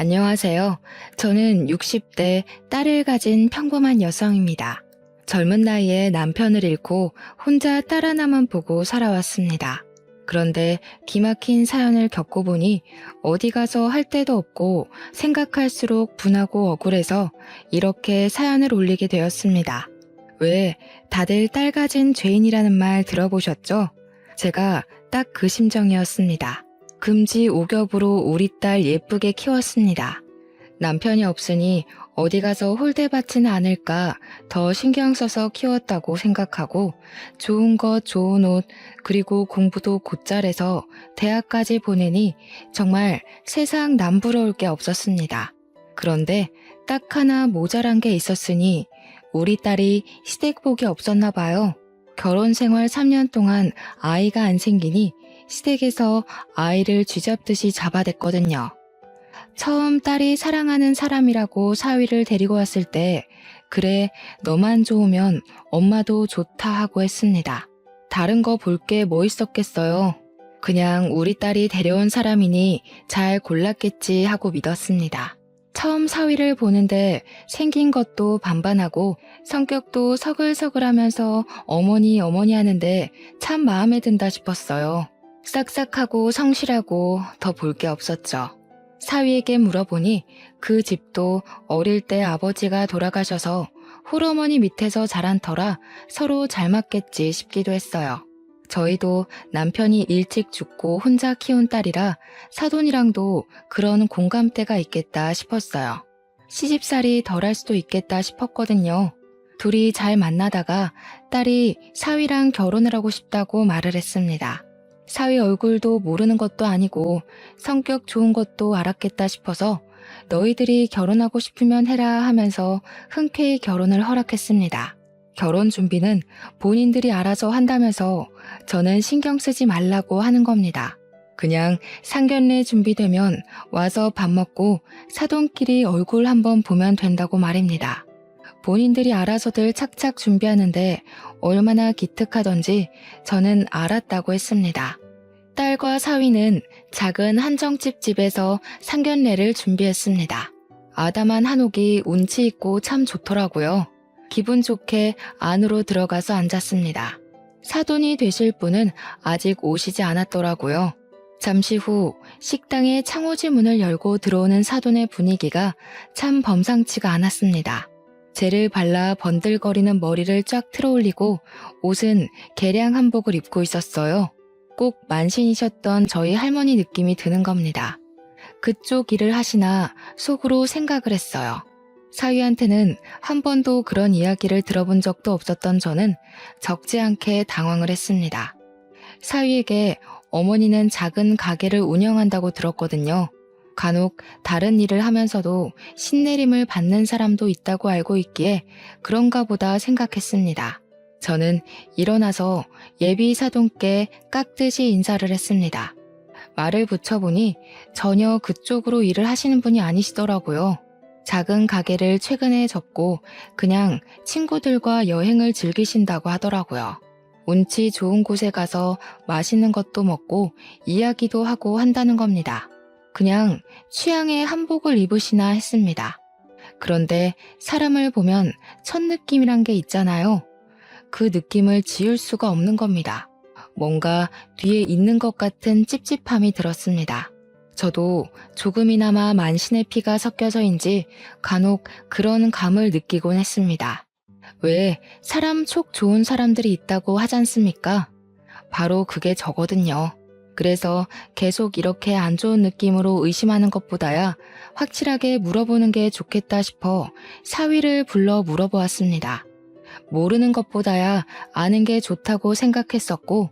안녕하세요. 저는 60대 딸을 가진 평범한 여성입니다. 젊은 나이에 남편을 잃고 혼자 딸 하나만 보고 살아왔습니다. 그런데 기막힌 사연을 겪어보니 어디 가서 할 데도 없고 생각할수록 분하고 억울해서 이렇게 사연을 올리게 되었습니다. 왜 다들 딸 가진 죄인이라는 말 들어보셨죠? 제가 딱 그 심정이었습니다. 금지 오겹으로 우리 딸 예쁘게 키웠습니다. 남편이 없으니 어디 가서 홀대받지는 않을까 더 신경 써서 키웠다고 생각하고 좋은 것, 좋은 옷, 그리고 공부도 곧잘해서 대학까지 보내니 정말 세상 남부러울 게 없었습니다. 그런데 딱 하나 모자란 게 있었으니 우리 딸이 시댁복이 없었나 봐요. 결혼 생활 3년 동안 아이가 안 생기니 시댁에서 아이를 쥐잡듯이 잡아댔거든요. 처음 딸이 사랑하는 사람이라고 사위를 데리고 왔을 때 그래 너만 좋으면 엄마도 좋다 하고 했습니다. 다른 거 볼 게 뭐 있었겠어요. 그냥 우리 딸이 데려온 사람이니 잘 골랐겠지 하고 믿었습니다. 처음 사위를 보는데 생긴 것도 반반하고 성격도 서글서글하면서 어머니 하는데 참 마음에 든다 싶었어요. 싹싹하고 성실하고 더 볼 게 없었죠. 사위에게 물어보니 그 집도 어릴 때 아버지가 돌아가셔서 홀어머니 밑에서 자란 터라 서로 잘 맞겠지 싶기도 했어요. 저희도 남편이 일찍 죽고 혼자 키운 딸이라 사돈이랑도 그런 공감대가 있겠다 싶었어요. 시집살이 덜할 수도 있겠다 싶었거든요. 둘이 잘 만나다가 딸이 사위랑 결혼을 하고 싶다고 말을 했습니다. 사위 얼굴도 모르는 것도 아니고 성격 좋은 것도 알았겠다 싶어서 너희들이 결혼하고 싶으면 해라 하면서 흔쾌히 결혼을 허락했습니다. 결혼 준비는 본인들이 알아서 한다면서 저는 신경 쓰지 말라고 하는 겁니다. 그냥 상견례 준비되면 와서 밥 먹고 사돈끼리 얼굴 한번 보면 된다고 말입니다. 본인들이 알아서들 착착 준비하는데 얼마나 기특하던지 저는 알았다고 했습니다. 딸과 사위는 작은 한정집 집에서 상견례를 준비했습니다. 아담한 한옥이 운치 있고 참 좋더라고요. 기분 좋게 안으로 들어가서 앉았습니다. 사돈이 되실 분은 아직 오시지 않았더라고요. 잠시 후 식당의 창호지 문을 열고 들어오는 사돈의 분위기가 참 범상치가 않았습니다. 젤을 발라 번들거리는 머리를 쫙 틀어올리고 옷은 개량 한복을 입고 있었어요. 꼭 만신이셨던 저희 할머니 느낌이 드는 겁니다. 그쪽 일을 하시나 속으로 생각을 했어요. 사위한테는 한 번도 그런 이야기를 들어본 적도 없었던 저는 적지 않게 당황을 했습니다. 사위에게 어머니는 작은 가게를 운영한다고 들었거든요. 간혹 다른 일을 하면서도 신내림을 받는 사람도 있다고 알고 있기에 그런가 보다 생각했습니다. 저는 일어나서 예비 사돈께 깍듯이 인사를 했습니다. 말을 붙여보니 전혀 그쪽으로 일을 하시는 분이 아니시더라고요. 작은 가게를 최근에 접고 그냥 친구들과 여행을 즐기신다고 하더라고요. 운치 좋은 곳에 가서 맛있는 것도 먹고 이야기도 하고 한다는 겁니다. 그냥 취향의 한복을 입으시나 했습니다. 그런데 사람을 보면 첫 느낌이란 게 있잖아요. 그 느낌을 지울 수가 없는 겁니다. 뭔가 뒤에 있는 것 같은 찝찝함이 들었습니다. 저도 조금이나마 만신의 피가 섞여서인지 간혹 그런 감을 느끼곤 했습니다. 왜 사람 촉 좋은 사람들이 있다고 하지 않습니까? 바로 그게 저거든요. 그래서 계속 이렇게 안 좋은 느낌으로 의심하는 것보다야 확실하게 물어보는 게 좋겠다 싶어 사위를 불러 물어보았습니다. 모르는 것보다야 아는 게 좋다고 생각했었고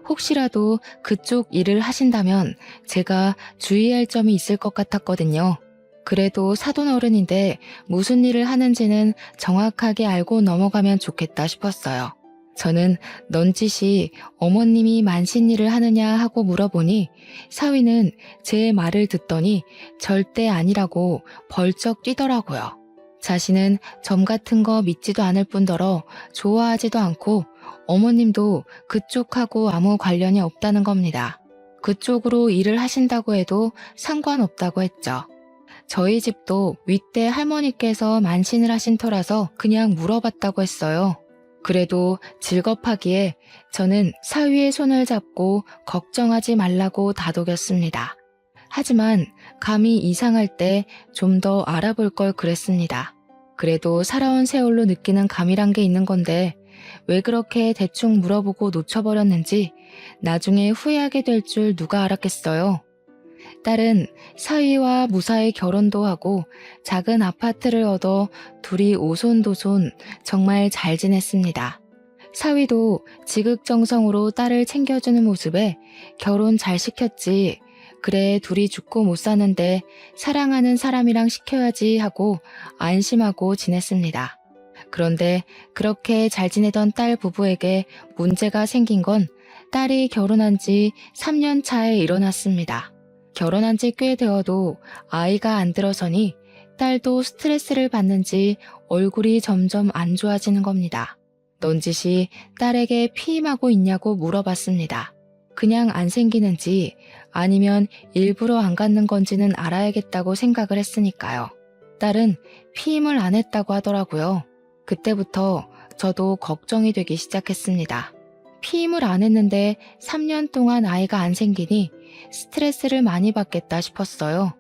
혹시라도 그쪽 일을 하신다면 제가 주의할 점이 있을 것 같았거든요. 그래도 사돈 어른인데 무슨 일을 하는지는 정확하게 알고 넘어가면 좋겠다 싶었어요. 저는 넌지시 어머님이 만신 일을 하느냐 하고 물어보니 사위는 제 말을 듣더니 절대 아니라고 벌쩍 뛰더라고요. 자신은 점 같은 거 믿지도 않을 뿐더러 좋아하지도 않고 어머님도 그쪽하고 아무 관련이 없다는 겁니다. 그쪽으로 일을 하신다고 해도 상관없다고 했죠. 저희 집도 윗대 할머니께서 만신을 하신 터라서 그냥 물어봤다고 했어요. 그래도 즐겁하기에 저는 사위의 손을 잡고 걱정하지 말라고 다독였습니다. 하지만 감이 이상할 때 좀 더 알아볼 걸 그랬습니다. 그래도 살아온 세월로 느끼는 감이란 게 있는 건데 왜 그렇게 대충 물어보고 놓쳐버렸는지 나중에 후회하게 될 줄 누가 알았겠어요. 딸은 사위와 무사히 결혼도 하고 작은 아파트를 얻어 둘이 오손도손 정말 잘 지냈습니다. 사위도 지극정성으로 딸을 챙겨주는 모습에 결혼 잘 시켰지. 그래 둘이 죽고 못 사는데 사랑하는 사람이랑 시켜야지 하고 안심하고 지냈습니다. 그런데 그렇게 잘 지내던 딸 부부에게 문제가 생긴 건 딸이 결혼한 지 3년 차에 일어났습니다. 결혼한 지 꽤 되어도 아이가 안 들어서니 딸도 스트레스를 받는지 얼굴이 점점 안 좋아지는 겁니다. 넌지시 딸에게 피임하고 있냐고 물어봤습니다. 그냥 안 생기는지 아니면 일부러 안 갖는 건지는 알아야겠다고 생각을 했으니까요. 딸은 피임을 안 했다고 하더라고요. 그때부터 저도 걱정이 되기 시작했습니다. 피임을 안 했는데 3년 동안 아이가 안 생기니 스트레스를 많이 받겠다 싶었어요.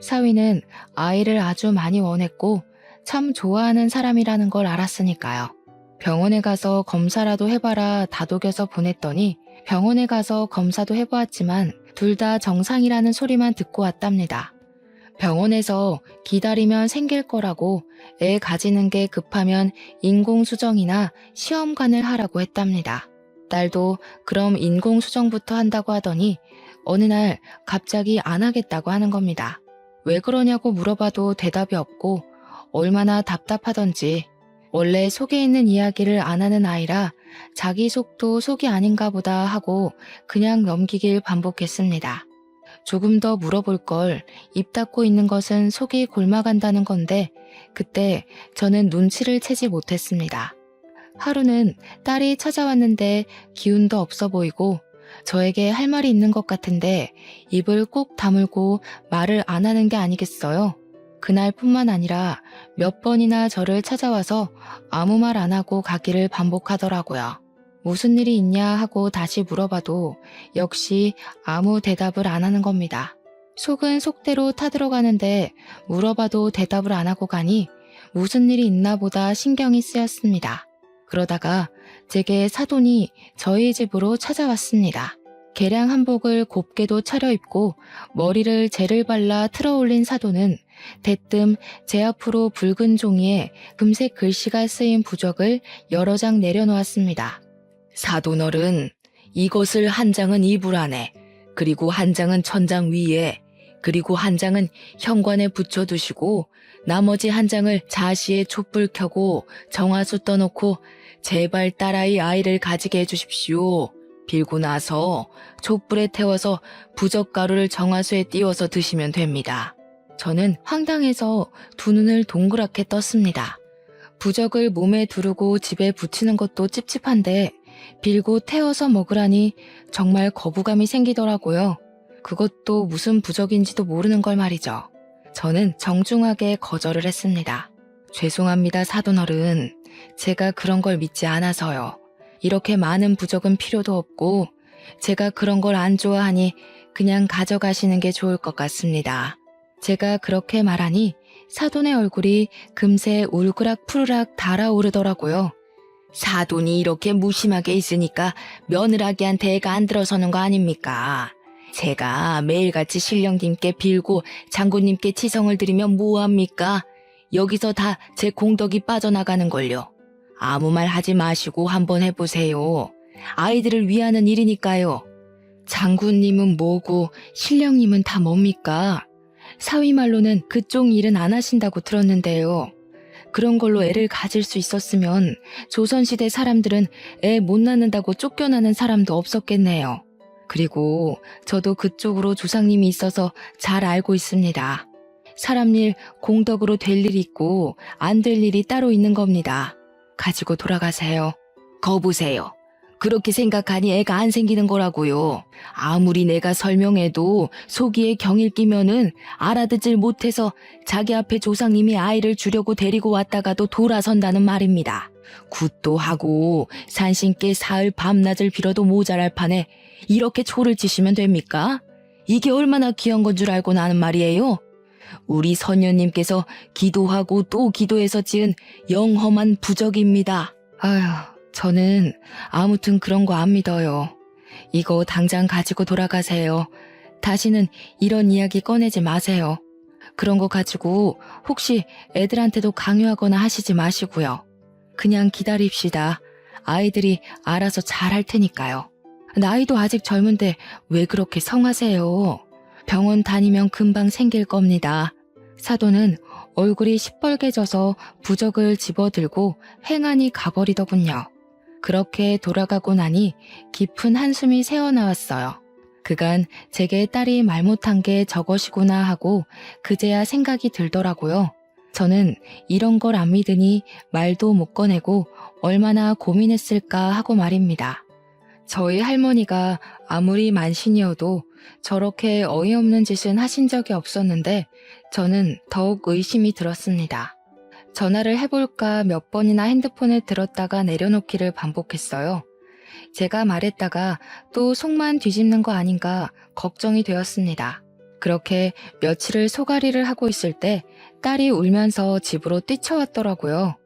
사위는 아이를 아주 많이 원했고 참 좋아하는 사람이라는 걸 알았으니까요. 병원에 가서 검사라도 해봐라 다독여서 보냈더니 병원에 가서 검사도 해보았지만 둘 다 정상이라는 소리만 듣고 왔답니다. 병원에서 기다리면 생길 거라고 애 가지는 게 급하면 인공수정이나 시험관을 하라고 했답니다. 딸도 그럼 인공수정부터 한다고 하더니 어느 날 갑자기 안 하겠다고 하는 겁니다. 왜 그러냐고 물어봐도 대답이 없고 얼마나 답답하던지 원래 속에 있는 이야기를 안 하는 아이라 자기 속도 속이 아닌가 보다 하고 그냥 넘기길 반복했습니다. 조금 더 물어볼 걸 입 닫고 있는 것은 속이 골마간다는 건데 그때 저는 눈치를 채지 못했습니다. 하루는 딸이 찾아왔는데 기운도 없어 보이고 저에게 할 말이 있는 것 같은데 입을 꼭 다물고 말을 안 하는 게 아니겠어요? 그날뿐만 아니라 몇 번이나 저를 찾아와서 아무 말 안 하고 가기를 반복하더라고요. 무슨 일이 있냐 하고 다시 물어봐도 역시 아무 대답을 안 하는 겁니다. 속은 속대로 타들어가는데 물어봐도 대답을 안 하고 가니 무슨 일이 있나 보다 신경이 쓰였습니다. 그러다가 제게 사돈이 저희 집으로 찾아왔습니다. 개량 한복을 곱게도 차려입고 머리를 젤을 발라 틀어올린 사돈은 대뜸 제 앞으로 붉은 종이에 금색 글씨가 쓰인 부적을 여러 장 내려놓았습니다. 사돈어른, 이것을 한 장은 이불 안에, 그리고 한 장은 천장 위에, 그리고 한 장은 현관에 붙여두시고 나머지 한 장을 자시에 촛불 켜고 정화수 떠놓고 제발 딸아이 아이를 가지게 해주십시오. 빌고 나서 촛불에 태워서 부적가루를 정화수에 띄워서 드시면 됩니다. 저는 황당해서 두 눈을 동그랗게 떴습니다. 부적을 몸에 두르고 집에 붙이는 것도 찝찝한데 빌고 태워서 먹으라니 정말 거부감이 생기더라고요. 그것도 무슨 부적인지도 모르는 걸 말이죠. 저는 정중하게 거절을 했습니다. 죄송합니다, 사돈어른. 제가 그런 걸 믿지 않아서요. 이렇게 많은 부적은 필요도 없고 제가 그런 걸 안 좋아하니 그냥 가져가시는 게 좋을 것 같습니다. 제가 그렇게 말하니 사돈의 얼굴이 금세 울그락 푸르락 달아오르더라고요. 사돈이 이렇게 무심하게 있으니까 며느라기한테 애가 안 들어서는 거 아닙니까? 제가 매일같이 신령님께 빌고 장군님께 치성을 드리면 뭐합니까? 여기서 다 제 공덕이 빠져나가는 걸요. 아무 말 하지 마시고 한번 해보세요. 아이들을 위하는 일이니까요. 장군님은 뭐고 신령님은 다 뭡니까? 사위 말로는 그쪽 일은 안 하신다고 들었는데요. 그런 걸로 애를 가질 수 있었으면 조선시대 사람들은 애 못 낳는다고 쫓겨나는 사람도 없었겠네요. 그리고 저도 그쪽으로 조상님이 있어서 잘 알고 있습니다. 사람 일 공덕으로 될 일이 있고 안 될 일이 따로 있는 겁니다. 가지고 돌아가세요. 거보세요. 그렇게 생각하니 애가 안 생기는 거라고요. 아무리 내가 설명해도 속이에 경일 끼면은 알아듣질 못해서 자기 앞에 조상님이 아이를 주려고 데리고 왔다가도 돌아선다는 말입니다. 굿도 하고 산신께 사흘 밤낮을 빌어도 모자랄 판에 이렇게 초를 치시면 됩니까? 이게 얼마나 귀한 건 줄 알고 나는 말이에요. 우리 선녀님께서 기도하고 또 기도해서 지은 영험한 부적입니다. 아휴, 저는 아무튼 그런 거 안 믿어요. 이거 당장 가지고 돌아가세요. 다시는 이런 이야기 꺼내지 마세요. 그런 거 가지고 혹시 애들한테도 강요하거나 하시지 마시고요. 그냥 기다립시다. 아이들이 알아서 잘 할 테니까요. 나이도 아직 젊은데 왜 그렇게 성하세요? 병원 다니면 금방 생길 겁니다. 사도는 얼굴이 시뻘개져서 부적을 집어들고 횡하니 가버리더군요. 그렇게 돌아가고 나니 깊은 한숨이 새어나왔어요. 그간 제게 딸이 말 못한 게 저것이구나 하고 그제야 생각이 들더라고요. 저는 이런 걸 안 믿으니 말도 못 꺼내고 얼마나 고민했을까 하고 말입니다. 저희 할머니가 아무리 만신이어도 저렇게 어이없는 짓은 하신 적이 없었는데 저는 더욱 의심이 들었습니다. 전화를 해볼까 몇 번이나 핸드폰을 들었다가 내려놓기를 반복했어요. 제가 말했다가 또 속만 뒤집는 거 아닌가 걱정이 되었습니다. 그렇게 며칠을 소가리를 하고 있을 때 딸이 울면서 집으로 뛰쳐왔더라고요.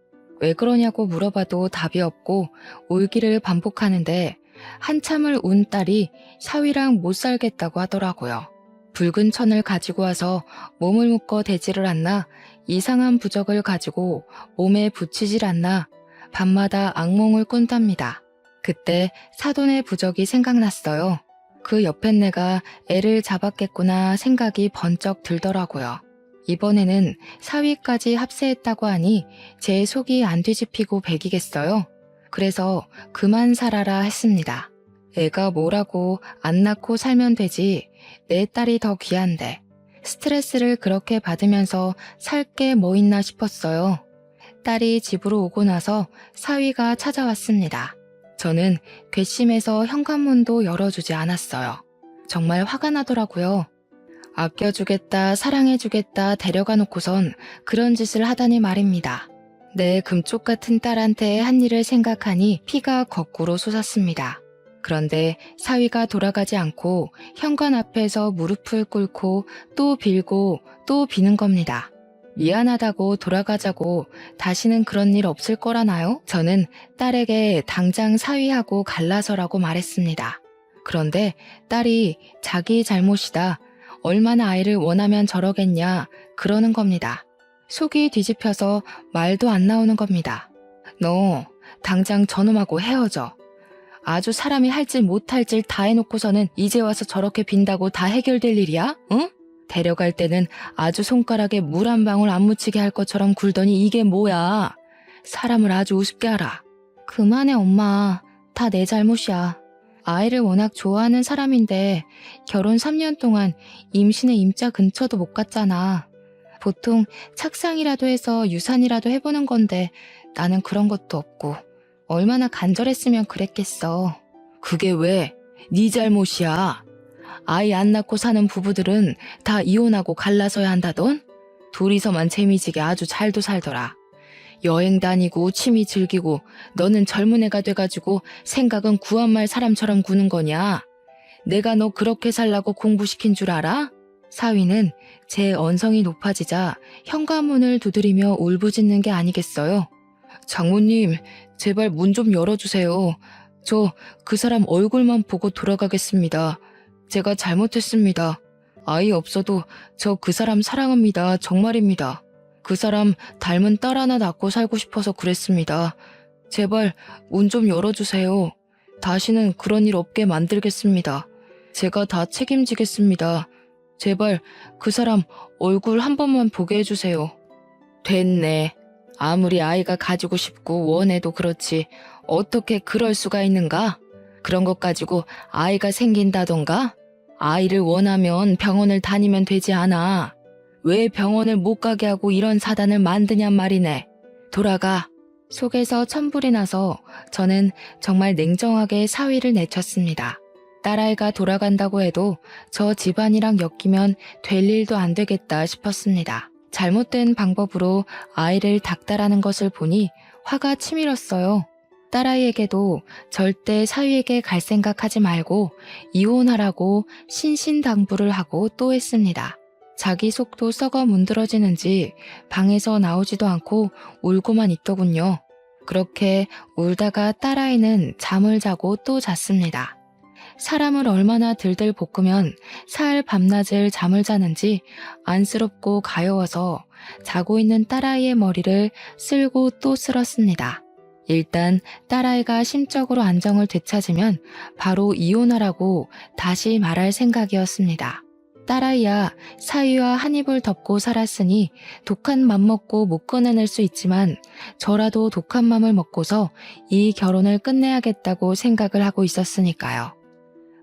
왜 그러냐고 물어봐도 답이 없고 울기를 반복하는데 한참을 운 딸이 사위랑 못 살겠다고 하더라고요. 붉은 천을 가지고 와서 몸을 묶어 대지를 않나 이상한 부적을 가지고 몸에 붙이질 않나 밤마다 악몽을 꾼답니다. 그때 사돈의 부적이 생각났어요. 그 옆엔 내가 애를 잡았겠구나 생각이 번쩍 들더라고요. 이번에는 사위까지 합세했다고 하니 제 속이 안 뒤집히고 배기겠어요. 그래서 그만 살아라 했습니다. 애가 뭐라고 안 낳고 살면 되지 내 딸이 더 귀한데 스트레스를 그렇게 받으면서 살 게 뭐 있나 싶었어요. 딸이 집으로 오고 나서 사위가 찾아왔습니다. 저는 괘씸해서 현관문도 열어주지 않았어요. 정말 화가 나더라고요. 아껴주겠다, 사랑해주겠다 데려가 놓고선 그런 짓을 하다니 말입니다. 내 금쪽 같은 딸한테 한 일을 생각하니 피가 거꾸로 솟았습니다. 그런데 사위가 돌아가지 않고 현관 앞에서 무릎을 꿇고 또 빌고 또 비는 겁니다. 미안하다고 돌아가자고 다시는 그런 일 없을 거라나요? 저는 딸에게 당장 사위하고 갈라서라고 말했습니다. 그런데 딸이 자기 잘못이다. 얼마나 아이를 원하면 저러겠냐 그러는 겁니다. 속이 뒤집혀서 말도 안 나오는 겁니다. 너 당장 저놈하고 헤어져. 아주 사람이 할 질 못할 질 다 해놓고서는 이제 와서 저렇게 빈다고 다 해결될 일이야? 응? 데려갈 때는 아주 손가락에 물 한 방울 안 묻히게 할 것처럼 굴더니 이게 뭐야? 사람을 아주 우습게 알아. 그만해 엄마. 다 내 잘못이야. 아이를 워낙 좋아하는 사람인데 결혼 3년 동안 임신의 임자 근처도 못 갔잖아. 보통 착상이라도 해서 유산이라도 해보는 건데 나는 그런 것도 없고 얼마나 간절했으면 그랬겠어. 그게 왜? 네 잘못이야. 아이 안 낳고 사는 부부들은 다 이혼하고 갈라서야 한다던? 둘이서만 재미지게 아주 잘도 살더라. 여행 다니고 취미 즐기고 너는 젊은 애가 돼가지고 생각은 구한말 사람처럼 구는 거냐? 내가 너 그렇게 살라고 공부시킨 줄 알아? 사위는 제 언성이 높아지자 현관문을 두드리며 울부짖는 게 아니겠어요. 장모님, 제발 문 좀 열어주세요. 저 그 사람 얼굴만 보고 돌아가겠습니다. 제가 잘못했습니다. 아이 없어도 저 그 사람 사랑합니다. 정말입니다. 그 사람 닮은 딸 하나 낳고 살고 싶어서 그랬습니다. 제발 문 좀 열어주세요. 다시는 그런 일 없게 만들겠습니다. 제가 다 책임지겠습니다. 제발 그 사람 얼굴 한 번만 보게 해주세요. 됐네. 아무리 아이가 가지고 싶고 원해도 그렇지 어떻게 그럴 수가 있는가? 그런 것 가지고 아이가 생긴다던가? 아이를 원하면 병원을 다니면 되지 않아. 왜 병원을 못 가게 하고 이런 사단을 만드냔 말이네. 돌아가. 속에서 천불이 나서 저는 정말 냉정하게 사위를 내쳤습니다. 딸아이가 돌아간다고 해도 저 집안이랑 엮이면 될 일도 안 되겠다 싶었습니다. 잘못된 방법으로 아이를 닥달하는 것을 보니 화가 치밀었어요. 딸아이에게도 절대 사위에게 갈 생각하지 말고 이혼하라고 신신당부를 하고 또 했습니다. 자기 속도 썩어 문드러지는지 방에서 나오지도 않고 울고만 있더군요. 그렇게 울다가 딸아이는 잠을 자고 또 잤습니다. 사람을 얼마나 들들 볶으면 사흘 밤낮을 잠을 자는지 안쓰럽고 가여워서 자고 있는 딸아이의 머리를 쓸고 또 쓸었습니다. 일단 딸아이가 심적으로 안정을 되찾으면 바로 이혼하라고 다시 말할 생각이었습니다. 딸아이야, 사위와 한 입을 덮고 살았으니 독한 맘 먹고 못 꺼내낼 수 있지만 저라도 독한 맘을 먹고서 이 결혼을 끝내야겠다고 생각을 하고 있었으니까요.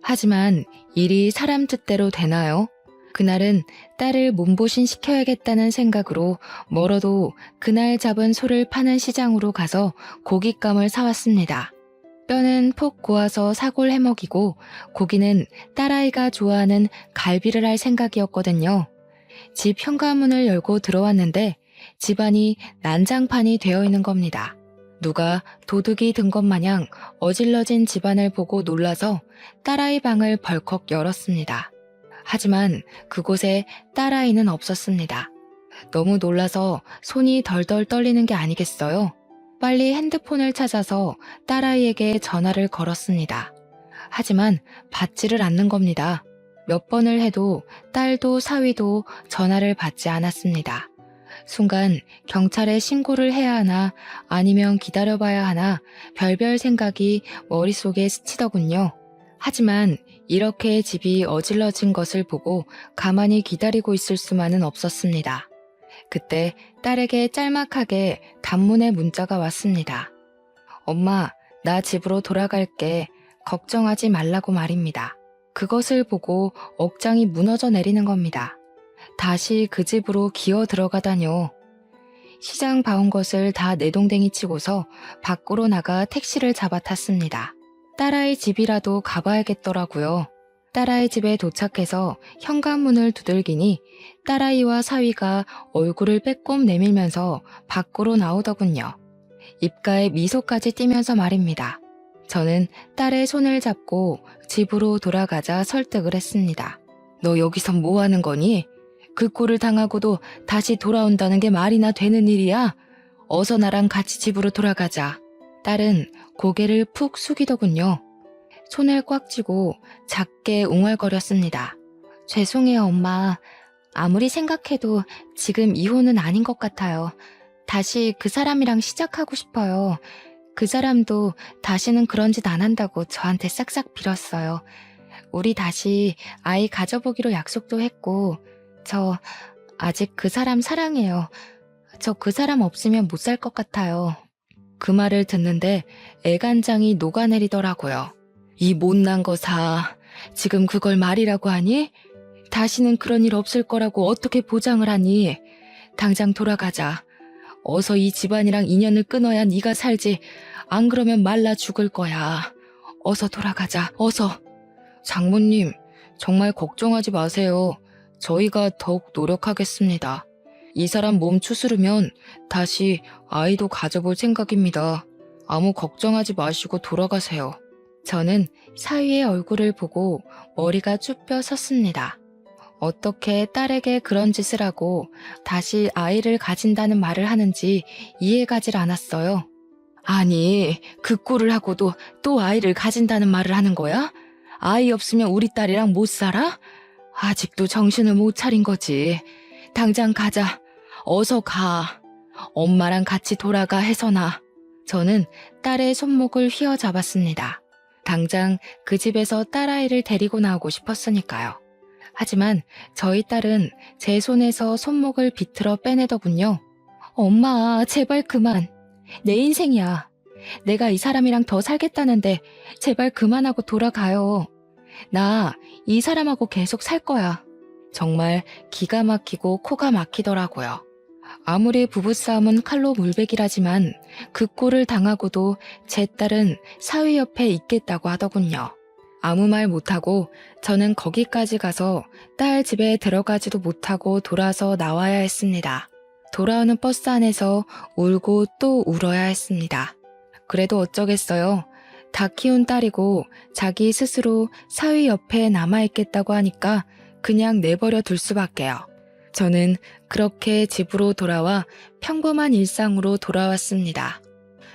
하지만 일이 사람 뜻대로 되나요? 그날은 딸을 몸보신 시켜야겠다는 생각으로 멀어도 그날 잡은 소를 파는 시장으로 가서 고깃감을 사왔습니다. 뼈는 폭 고아서 사골 해먹이고 고기는 딸아이가 좋아하는 갈비를 할 생각이었거든요. 집 현관문을 열고 들어왔는데 집안이 난장판이 되어 있는 겁니다. 누가 도둑이 든 것 마냥 어질러진 집안을 보고 놀라서 딸아이 방을 벌컥 열었습니다. 하지만 그곳에 딸아이는 없었습니다. 너무 놀라서 손이 덜덜 떨리는 게 아니겠어요? 빨리 핸드폰을 찾아서 딸아이에게 전화를 걸었습니다. 하지만 받지를 않는 겁니다. 몇 번을 해도 딸도 사위도 전화를 받지 않았습니다. 순간 경찰에 신고를 해야 하나 아니면 기다려봐야 하나 별별 생각이 머릿속에 스치더군요. 하지만 이렇게 집이 어질러진 것을 보고 가만히 기다리고 있을 수만은 없었습니다. 그때 딸에게 짤막하게 단문의 문자가 왔습니다. 엄마, 나 집으로 돌아갈게. 걱정하지 말라고 말입니다. 그것을 보고 억장이 무너져 내리는 겁니다. 다시 그 집으로 기어 들어가다뇨. 시장 봐온 것을 다 내동댕이 치고서 밖으로 나가 택시를 잡아 탔습니다. 딸아이 집이라도 가봐야겠더라고요. 딸아이 집에 도착해서 현관문을 두들기니 딸아이와 사위가 얼굴을 빼꼼 내밀면서 밖으로 나오더군요. 입가에 미소까지 띠면서 말입니다. 저는 딸의 손을 잡고 집으로 돌아가자 설득을 했습니다. 너 여기서 뭐 하는 거니? 그 꼴을 당하고도 다시 돌아온다는 게 말이나 되는 일이야? 어서 나랑 같이 집으로 돌아가자. 딸은 고개를 푹 숙이더군요. 손을 꽉 쥐고 작게 웅얼거렸습니다. 죄송해요, 엄마. 아무리 생각해도 지금 이혼은 아닌 것 같아요. 다시 그 사람이랑 시작하고 싶어요. 그 사람도 다시는 그런 짓 안 한다고 저한테 싹싹 빌었어요. 우리 다시 아이 가져보기로 약속도 했고, 저 아직 그 사람 사랑해요. 저 그 사람 없으면 못 살 것 같아요. 그 말을 듣는데 애간장이 녹아내리더라고요. 이 못난 거사, 지금 그걸 말이라고 하니? 다시는 그런 일 없을 거라고 어떻게 보장을 하니? 당장 돌아가자. 어서 이 집안이랑 인연을 끊어야 네가 살지. 안 그러면 말라 죽을 거야. 어서 돌아가자, 어서. 장모님, 정말 걱정하지 마세요. 저희가 더욱 노력하겠습니다. 이 사람 몸 추스르면 다시 아이도 가져볼 생각입니다. 아무 걱정하지 마시고 돌아가세요. 저는 사위의 얼굴을 보고 머리가 쭈뼛 섰습니다. 어떻게 딸에게 그런 짓을 하고 다시 아이를 가진다는 말을 하는지 이해가질 않았어요. 아니, 그 꼴을 하고도 또 아이를 가진다는 말을 하는 거야? 아이 없으면 우리 딸이랑 못 살아? 아직도 정신을 못 차린 거지. 당장 가자. 어서 가. 엄마랑 같이 돌아가, 혜선아. 저는 딸의 손목을 휘어잡았습니다. 당장 그 집에서 딸아이를 데리고 나오고 싶었으니까요. 하지만 저희 딸은 제 손에서 손목을 비틀어 빼내더군요. 엄마, 제발 그만. 내 인생이야. 내가 이 사람이랑 더 살겠다는데 제발 그만하고 돌아가요. 나 이 사람하고 계속 살 거야. 정말 기가 막히고 코가 막히더라고요. 아무리 부부싸움은 칼로 물베기라지만 그 꼴을 당하고도 제 딸은 사위 옆에 있겠다고 하더군요. 아무 말 못하고 저는 거기까지 가서 딸 집에 들어가지도 못하고 돌아서 나와야 했습니다. 돌아오는 버스 안에서 울고 또 울어야 했습니다. 그래도 어쩌겠어요. 다 키운 딸이고 자기 스스로 사위 옆에 남아있겠다고 하니까 그냥 내버려 둘 수밖에요. 저는 그렇게 집으로 돌아와 평범한 일상으로 돌아왔습니다.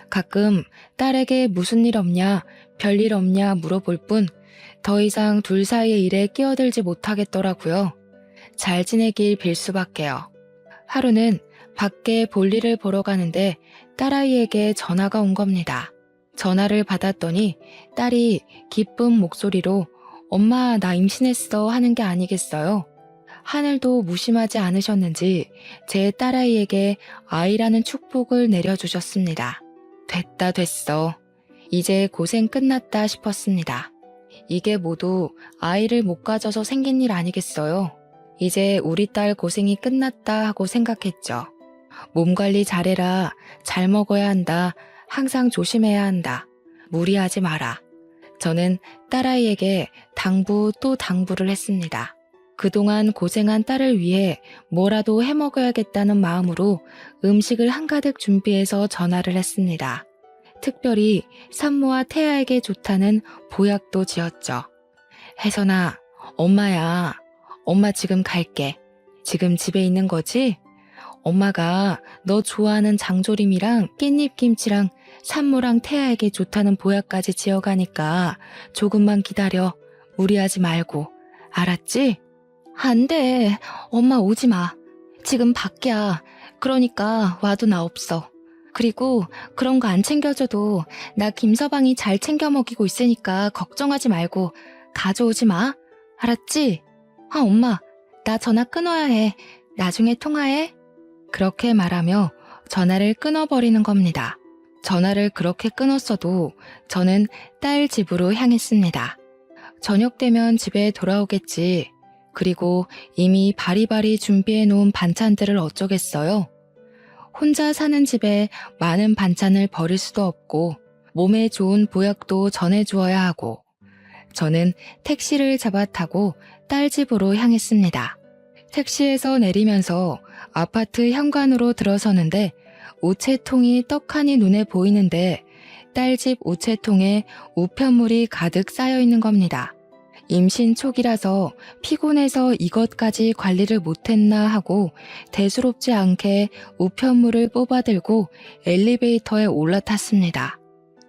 가끔 딸에게 무슨 일 없냐, 별일 없냐 물어볼 뿐 더 이상 둘 사이의 일에 끼어들지 못하겠더라고요. 잘 지내길 빌 수밖에요. 하루는 밖에 볼일을 보러 가는데 딸아이에게 전화가 온 겁니다. 전화를 받았더니 딸이 기쁜 목소리로 엄마 나 임신했어 하는 게 아니겠어요? 하늘도 무심하지 않으셨는지 제 딸아이에게 아이라는 축복을 내려주셨습니다. 됐다 됐어. 이제 고생 끝났다 싶었습니다. 이게 모두 아이를 못 가져서 생긴 일 아니겠어요? 이제 우리 딸 고생이 끝났다 하고 생각했죠. 몸 관리 잘해라. 잘 먹어야 한다. 항상 조심해야 한다. 무리하지 마라. 저는 딸아이에게 당부 또 당부를 했습니다. 그동안 고생한 딸을 위해 뭐라도 해먹어야겠다는 마음으로 음식을 한가득 준비해서 전화를 했습니다. 특별히 산모와 태아에게 좋다는 보약도 지었죠. 혜선아, 엄마야. 엄마 지금 갈게. 지금 집에 있는 거지? 엄마가 너 좋아하는 장조림이랑 깻잎김치랑 산모랑 태아에게 좋다는 보약까지 지어가니까 조금만 기다려. 무리하지 말고. 알았지? 안 돼. 엄마 오지 마. 지금 밖이야. 그러니까 와도 나 없어. 그리고 그런 거 안 챙겨줘도 나 김서방이 잘 챙겨 먹이고 있으니까 걱정하지 말고 가져오지 마. 알았지? 아, 엄마. 나 전화 끊어야 해. 나중에 통화해. 그렇게 말하며 전화를 끊어버리는 겁니다. 전화를 그렇게 끊었어도 저는 딸 집으로 향했습니다. 저녁 되면 집에 돌아오겠지. 그리고 이미 바리바리 준비해 놓은 반찬들을 어쩌겠어요? 혼자 사는 집에 많은 반찬을 버릴 수도 없고 몸에 좋은 보약도 전해주어야 하고 저는 택시를 잡아 타고 딸 집으로 향했습니다. 택시에서 내리면서 아파트 현관으로 들어서는데 우체통이 떡하니 눈에 보이는데 딸 집 우체통에 우편물이 가득 쌓여 있는 겁니다. 임신 초기라서 피곤해서 이것까지 관리를 못했나 하고 대수롭지 않게 우편물을 뽑아들고 엘리베이터에 올라탔습니다.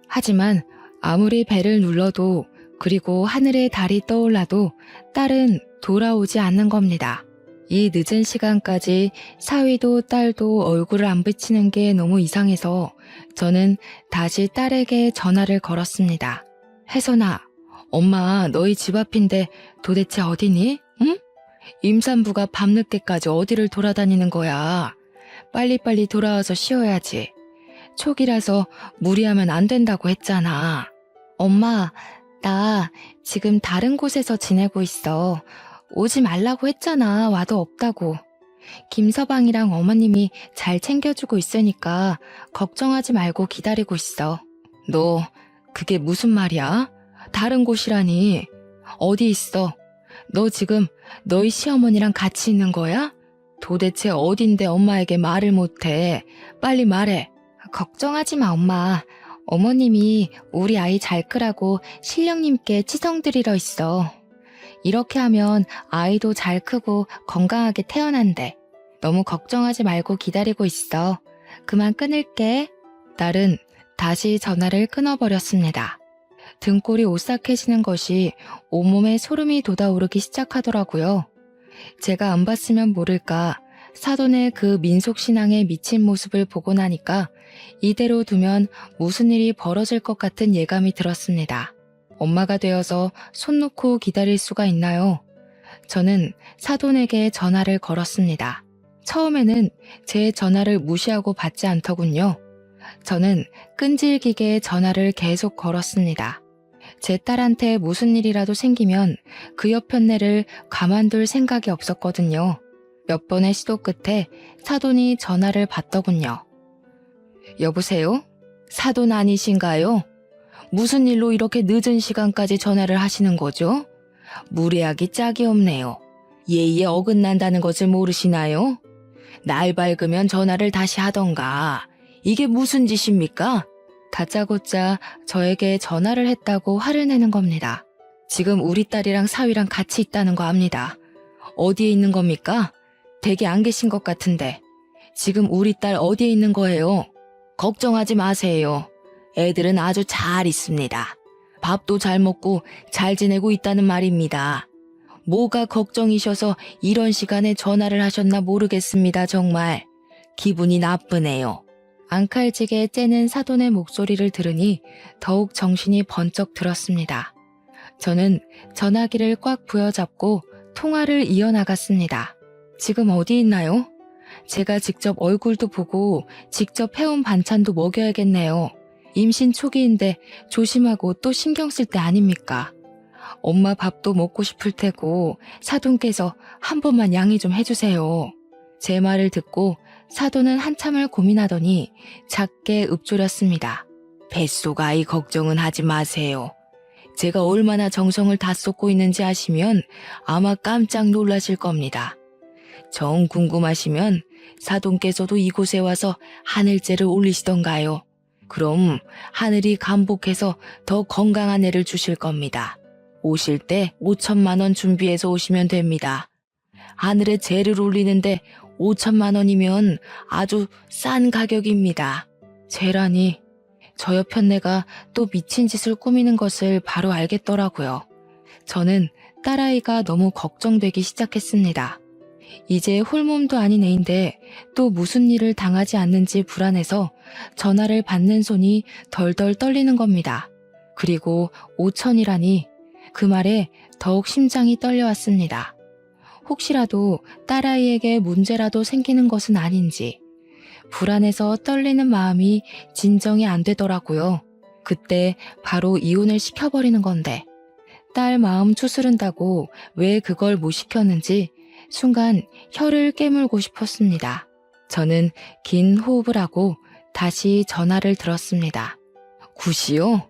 하지만 아무리 배를 눌러도 그리고 하늘에 달이 떠올라도 딸은 돌아오지 않는 겁니다. 이 늦은 시간까지 사위도 딸도 얼굴을 안 비치는 게 너무 이상해서 저는 다시 딸에게 전화를 걸었습니다. 혜선아, 엄마 너희 집 앞인데 도대체 어디니? 응? 임산부가 밤늦게까지 어디를 돌아다니는 거야. 빨리빨리 돌아와서 쉬어야지. 초기라서 무리하면 안 된다고 했잖아. 엄마, 나 지금 다른 곳에서 지내고 있어. 오지 말라고 했잖아. 와도 없다고. 김서방이랑 어머님이 잘 챙겨주고 있으니까 걱정하지 말고 기다리고 있어. 너 그게 무슨 말이야? 다른 곳이라니. 어디 있어? 너 지금 너희 시어머니랑 같이 있는 거야? 도대체 어딘데 엄마에게 말을 못해. 빨리 말해. 걱정하지 마, 엄마. 어머님이 우리 아이 잘 크라고 신령님께 치성 드리러 있어. 이렇게 하면 아이도 잘 크고 건강하게 태어난대. 너무 걱정하지 말고 기다리고 있어. 그만 끊을게. 딸은 다시 전화를 끊어버렸습니다. 등골이 오싹해지는 것이 온몸에 소름이 돋아오르기 시작하더라고요. 제가 안 봤으면 모를까 사돈의 그 민속신앙에 미친 모습을 보고 나니까 이대로 두면 무슨 일이 벌어질 것 같은 예감이 들었습니다. 엄마가 되어서 손 놓고 기다릴 수가 있나요? 저는 사돈에게 전화를 걸었습니다. 처음에는 제 전화를 무시하고 받지 않더군요. 저는 끈질기게 전화를 계속 걸었습니다. 제 딸한테 무슨 일이라도 생기면 그 옆편네를 가만둘 생각이 없었거든요. 몇 번의 시도 끝에 사돈이 전화를 받더군요. 여보세요? 사돈 아니신가요? 무슨 일로 이렇게 늦은 시간까지 전화를 하시는 거죠? 무례하기 짝이 없네요. 예의에 어긋난다는 것을 모르시나요? 날 밝으면 전화를 다시 하던가. 이게 무슨 짓입니까? 다짜고짜 저에게 전화를 했다고 화를 내는 겁니다. 지금 우리 딸이랑 사위랑 같이 있다는 거 압니다. 어디에 있는 겁니까? 댁에 안 계신 것 같은데. 지금 우리 딸 어디에 있는 거예요? 걱정하지 마세요. 애들은 아주 잘 있습니다. 밥도 잘 먹고 잘 지내고 있다는 말입니다. 뭐가 걱정이셔서 이런 시간에 전화를 하셨나 모르겠습니다, 정말. 기분이 나쁘네요. 앙칼지게 째는 사돈의 목소리를 들으니 더욱 정신이 번쩍 들었습니다. 저는 전화기를 꽉 부여잡고 통화를 이어나갔습니다. 지금 어디 있나요? 제가 직접 얼굴도 보고 직접 해온 반찬도 먹여야겠네요. 임신 초기인데 조심하고 또 신경 쓸 때 아닙니까? 엄마 밥도 먹고 싶을 테고 사돈께서 한 번만 양해 좀 해주세요. 제 말을 듣고 사돈은 한참을 고민하더니 작게 읊조렸습니다. 뱃속 아이 걱정은 하지 마세요. 제가 얼마나 정성을 다 쏟고 있는지 아시면 아마 깜짝 놀라실 겁니다. 정 궁금하시면 사돈께서도 이곳에 와서 하늘째를 올리시던가요. 그럼 하늘이 감복해서 더 건강한 애를 주실 겁니다. 오실 때 5천만 원 준비해서 오시면 됩니다. 하늘에 재를 올리는데 5천만 원이면 아주 싼 가격입니다. 재라니, 저 옆편네가 또 미친 짓을 꾸미는 것을 바로 알겠더라고요. 저는 딸아이가 너무 걱정되기 시작했습니다. 이제 홀몸도 아닌 애인데 또 무슨 일을 당하지 않는지 불안해서 전화를 받는 손이 덜덜 떨리는 겁니다. 그리고 5천이라니 그 말에 더욱 심장이 떨려왔습니다. 혹시라도 딸아이에게 문제라도 생기는 것은 아닌지 불안해서 떨리는 마음이 진정이 안 되더라고요. 그때 바로 이혼을 시켜버리는 건데 딸 마음 추스른다고 왜 그걸 못 시켰는지 순간 혀를 깨물고 싶었습니다. 저는 긴 호흡을 하고 다시 전화를 들었습니다. 구시오?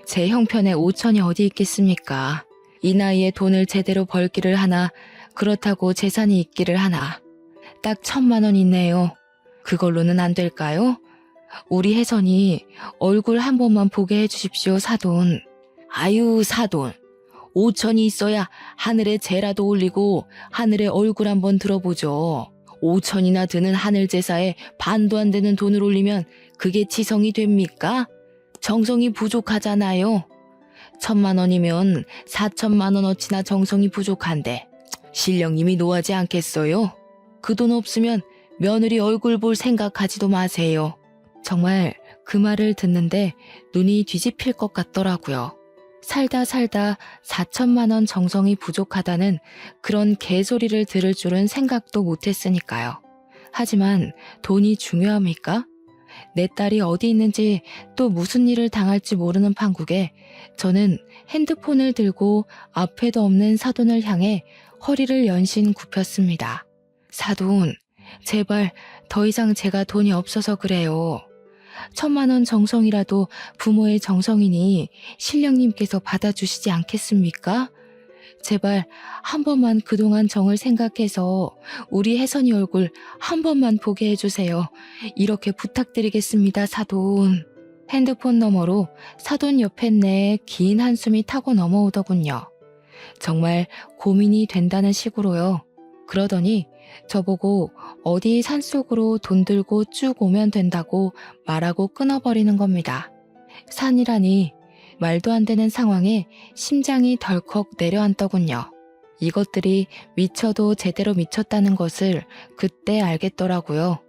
제 형편에 5천이 어디 있겠습니까? 이 나이에 돈을 제대로 벌기를 하나, 그렇다고 재산이 있기를 하나. 딱 1,000만 원 있네요. 그걸로는 안 될까요? 우리 혜선이 얼굴 한 번만 보게 해주십시오, 사돈. 아유, 사돈. 5천이 있어야 하늘에 재라도 올리고 하늘에 얼굴 한번 들어보죠. 5천이나 드는 하늘 제사에 반도 안 되는 돈을 올리면 그게 지성이 됩니까? 정성이 부족하잖아요. 1,000만 원이면 4천만 원어치나 정성이 부족한데 신령님이 노하지 않겠어요? 그 돈 없으면 며느리 얼굴 볼 생각하지도 마세요. 정말 그 말을 듣는데 눈이 뒤집힐 것 같더라고요. 살다 4천만 원 정성이 부족하다는 그런 개소리를 들을 줄은 생각도 못했으니까요. 하지만 돈이 중요합니까? 내 딸이 어디 있는지 또 무슨 일을 당할지 모르는 판국에 저는 핸드폰을 들고 앞에도 없는 사돈을 향해 허리를 연신 굽혔습니다. 사돈, 제발 더 이상 제가 돈이 없어서 그래요. 1,000만 원 정성이라도 부모의 정성이니 신령님께서 받아주시지 않겠습니까? 제발 한 번만 그동안 정을 생각해서 우리 혜선이 얼굴 한 번만 보게 해주세요. 이렇게 부탁드리겠습니다, 사돈. 핸드폰 너머로 사돈 옆에 내 긴 한숨이 타고 넘어오더군요. 정말 고민이 된다는 식으로요. 그러더니 저보고 어디 산속으로 돈 들고 쭉 오면 된다고 말하고 끊어버리는 겁니다. 산이라니 말도 안 되는 상황에 심장이 덜컥 내려앉더군요. 이것들이 미쳐도 제대로 미쳤다는 것을 그때 알겠더라고요.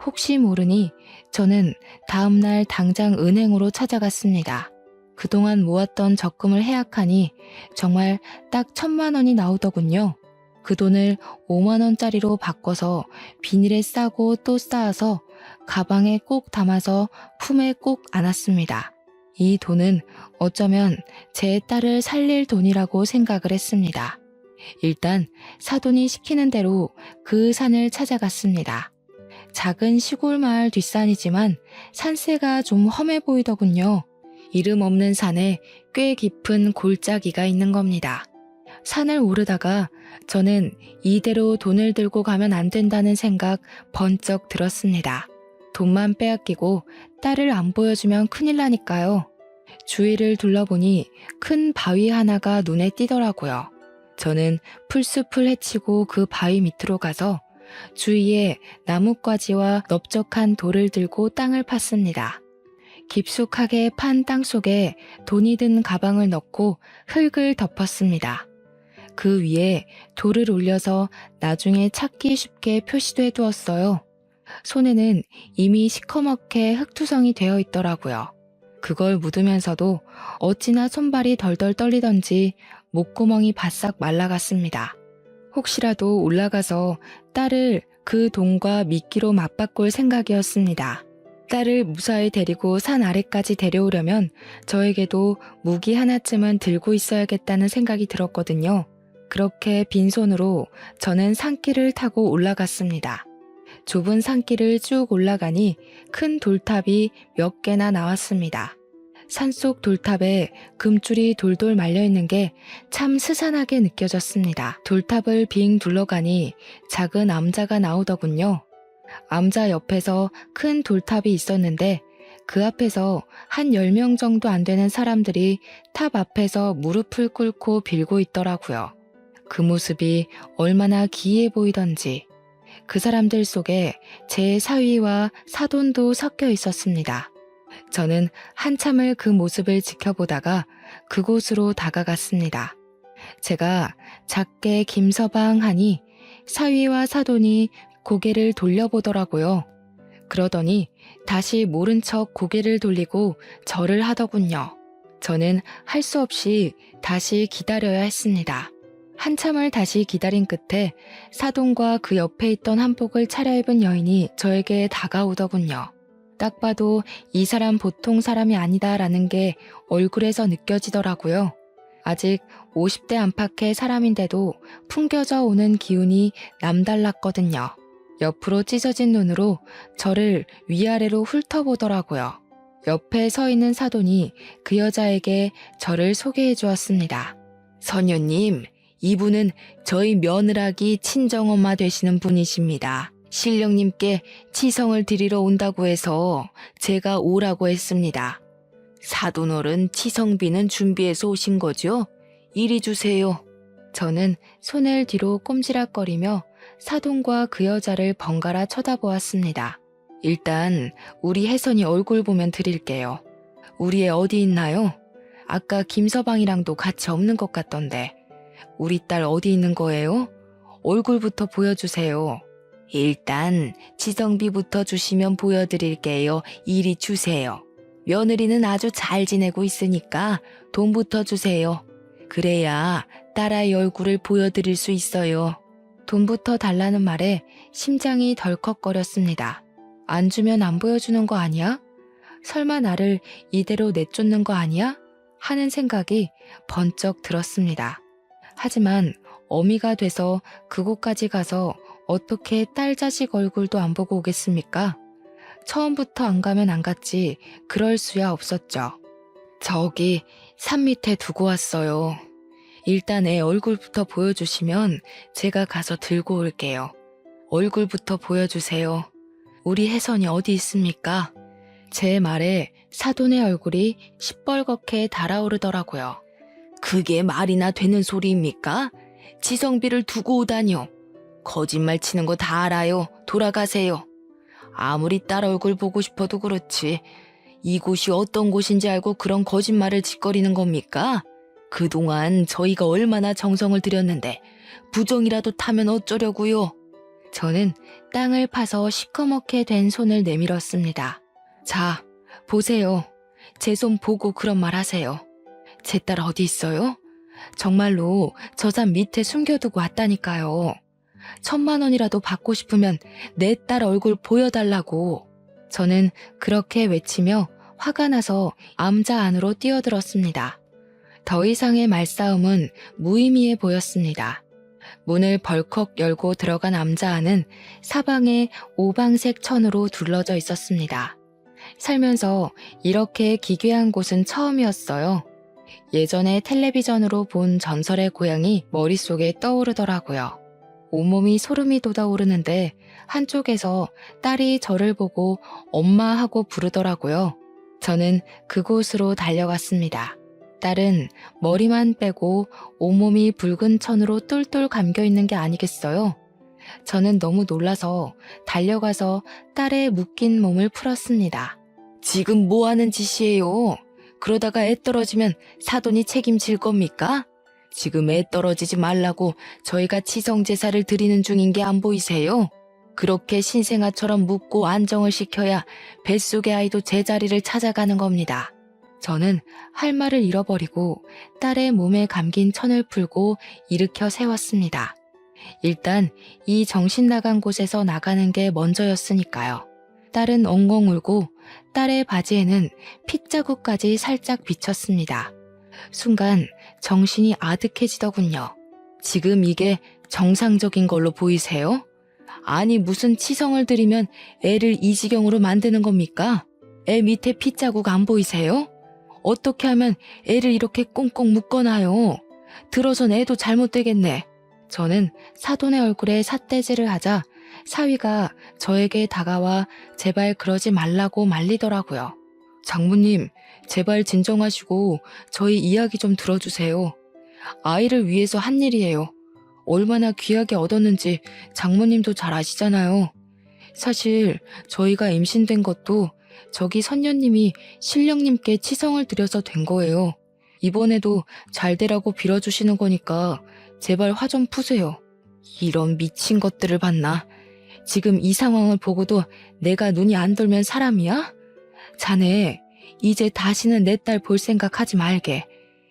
혹시 모르니 저는 다음날 당장 은행으로 찾아갔습니다. 그동안 모았던 적금을 해약하니 정말 딱 1,000만 원이 나오더군요. 그 돈을 5만 원짜리로 바꿔서 비닐에 싸고 또 쌓아서 가방에 꼭 담아서 품에 꼭 안았습니다. 이 돈은 어쩌면 제 딸을 살릴 돈이라고 생각을 했습니다. 일단 사돈이 시키는 대로 그 산을 찾아갔습니다. 작은 시골 마을 뒷산이지만 산세가 좀 험해 보이더군요. 이름 없는 산에 꽤 깊은 골짜기가 있는 겁니다. 산을 오르다가 저는 이대로 돈을 들고 가면 안 된다는 생각 번쩍 들었습니다. 돈만 빼앗기고 딸을 안 보여주면 큰일 나니까요. 주위를 둘러보니 큰 바위 하나가 눈에 띄더라고요. 저는 풀숲을 헤치고 그 바위 밑으로 가서 주위에 나뭇가지와 넓적한 돌을 들고 땅을 팠습니다. 깊숙하게 판 땅 속에 돈이 든 가방을 넣고 흙을 덮었습니다. 그 위에 돌을 올려서 나중에 찾기 쉽게 표시도 해두었어요. 손에는 이미 시커멓게 흙투성이 되어 있더라고요. 그걸 묻으면서도 어찌나 손발이 덜덜 떨리던지 목구멍이 바싹 말라갔습니다. 혹시라도 올라가서 딸을 그 돈과 미끼로 맞바꿀 생각이었습니다. 딸을 무사히 데리고 산 아래까지 데려오려면 저에게도 무기 하나쯤은 들고 있어야겠다는 생각이 들었거든요. 그렇게 빈손으로 저는 산길을 타고 올라갔습니다. 좁은 산길을 쭉 올라가니 큰 돌탑이 몇 개나 나왔습니다. 산속 돌탑에 금줄이 돌돌 말려있는 게 참 스산하게 느껴졌습니다. 돌탑을 빙 둘러가니 작은 암자가 나오더군요. 암자 옆에서 큰 돌탑이 있었는데 그 앞에서 한 10명 정도 안 되는 사람들이 탑 앞에서 무릎을 꿇고 빌고 있더라고요. 그 모습이 얼마나 기이해 보이던지 그 사람들 속에 제 사위와 사돈도 섞여 있었습니다. 저는 한참을 그 모습을 지켜보다가 그곳으로 다가갔습니다. 제가 작게 김서방 하니 사위와 사돈이 고개를 돌려보더라고요. 그러더니 다시 모른 척 고개를 돌리고 절을 하더군요. 저는 할 수 없이 다시 기다려야 했습니다. 한참을 다시 기다린 끝에 사돈과 그 옆에 있던 한복을 차려입은 여인이 저에게 다가오더군요. 딱 봐도 이 사람 보통 사람이 아니다라는 게 얼굴에서 느껴지더라고요. 아직 50대 안팎의 사람인데도 풍겨져 오는 기운이 남달랐거든요. 옆으로 찢어진 눈으로 저를 위아래로 훑어보더라고요. 옆에 서 있는 사돈이 그 여자에게 저를 소개해 주었습니다. 선녀님, 이분은 저희 며느라기 친정엄마 되시는 분이십니다. 신령님께 치성을 드리러 온다고 해서 제가 오라고 했습니다. 사돈어른 치성비는 준비해서 오신 거죠? 이리 주세요. 저는 손을 뒤로 꼼지락거리며 사돈과 그 여자를 번갈아 쳐다보았습니다. 일단 우리 혜선이 얼굴 보면 드릴게요. 우리 애 어디 있나요? 아까 김서방이랑도 같이 없는 것 같던데. 우리 딸 어디 있는 거예요? 얼굴부터 보여주세요. 일단 지성비부터 주시면 보여드릴게요. 이리 주세요. 며느리는 아주 잘 지내고 있으니까 돈부터 주세요. 그래야 딸아이 얼굴을 보여드릴 수 있어요. 돈부터 달라는 말에 심장이 덜컥거렸습니다. 안 주면 안 보여주는 거 아니야? 설마 나를 이대로 내쫓는 거 아니야? 하는 생각이 번쩍 들었습니다. 하지만 어미가 돼서 그곳까지 가서 어떻게 딸 자식 얼굴도 안 보고 오겠습니까? 처음부터 안 가면 안 갔지 그럴 수야 없었죠. 저기 산 밑에 두고 왔어요. 일단 애 얼굴부터 보여주시면 제가 가서 들고 올게요. 얼굴부터 보여주세요. 우리 혜선이 어디 있습니까? 제 말에 사돈의 얼굴이 시뻘겋게 달아오르더라고요. 그게 말이나 되는 소리입니까? 지성비를 두고 오다니요. 거짓말 치는 거 다 알아요. 돌아가세요. 아무리 딸 얼굴 보고 싶어도 그렇지. 이곳이 어떤 곳인지 알고 그런 거짓말을 짓거리는 겁니까? 그동안 저희가 얼마나 정성을 들였는데 부정이라도 타면 어쩌려고요? 저는 땅을 파서 시커멓게 된 손을 내밀었습니다. 자, 보세요. 제 손 보고 그런 말 하세요. 제 딸 어디 있어요? 정말로 저 산 밑에 숨겨두고 왔다니까요. 1,000만 원이라도 받고 싶으면 내 딸 얼굴 보여달라고. 저는 그렇게 외치며 화가 나서 암자 안으로 뛰어들었습니다. 더 이상의 말싸움은 무의미해 보였습니다. 문을 벌컥 열고 들어간 남자 안은 사방에 오방색 천으로 둘러져 있었습니다. 살면서 이렇게 기괴한 곳은 처음이었어요. 예전에 텔레비전으로 본 전설의 고향이 머릿속에 떠오르더라고요. 온몸이 소름이 돋아오르는데 한쪽에서 딸이 저를 보고 엄마 하고 부르더라고요. 저는 그곳으로 달려갔습니다. 딸은 머리만 빼고 온몸이 붉은 천으로 똘똘 감겨 있는 게 아니겠어요? 저는 너무 놀라서 달려가서 딸의 묶인 몸을 풀었습니다. 지금 뭐 하는 짓이에요? 그러다가 애 떨어지면 사돈이 책임질 겁니까? 지금 애 떨어지지 말라고 저희가 치성제사를 드리는 중인 게 안 보이세요? 그렇게 신생아처럼 묻고 안정을 시켜야 뱃속의 아이도 제자리를 찾아가는 겁니다. 저는 할 말을 잃어버리고 딸의 몸에 감긴 천을 풀고 일으켜 세웠습니다. 일단 이 정신 나간 곳에서 나가는 게 먼저였으니까요. 딸은 엉엉 울고 딸의 바지에는 핏자국까지 살짝 비쳤습니다. 순간 정신이 아득해지더군요. 지금 이게 정상적인 걸로 보이세요? 아니 무슨 치성을 들이면 애를 이 지경으로 만드는 겁니까? 애 밑에 핏자국 안 보이세요? 어떻게 하면 애를 이렇게 꽁꽁 묶어놔요? 들어선 애도 잘못되겠네. 저는 사돈의 얼굴에 삿대질을 하자 사위가 저에게 다가와 제발 그러지 말라고 말리더라고요. 장모님, 제발 진정하시고 저희 이야기 좀 들어주세요. 아이를 위해서 한 일이에요. 얼마나 귀하게 얻었는지 장모님도 잘 아시잖아요. 사실 저희가 임신된 것도 저기 선녀님이 신령님께 치성을 드려서 된 거예요. 이번에도 잘 되라고 빌어주시는 거니까 제발 화 좀 푸세요. 이런 미친 것들을 봤나? 지금 이 상황을 보고도 내가 눈이 안 돌면 사람이야? 자네, 이제 다시는 내 딸 볼 생각 하지 말게.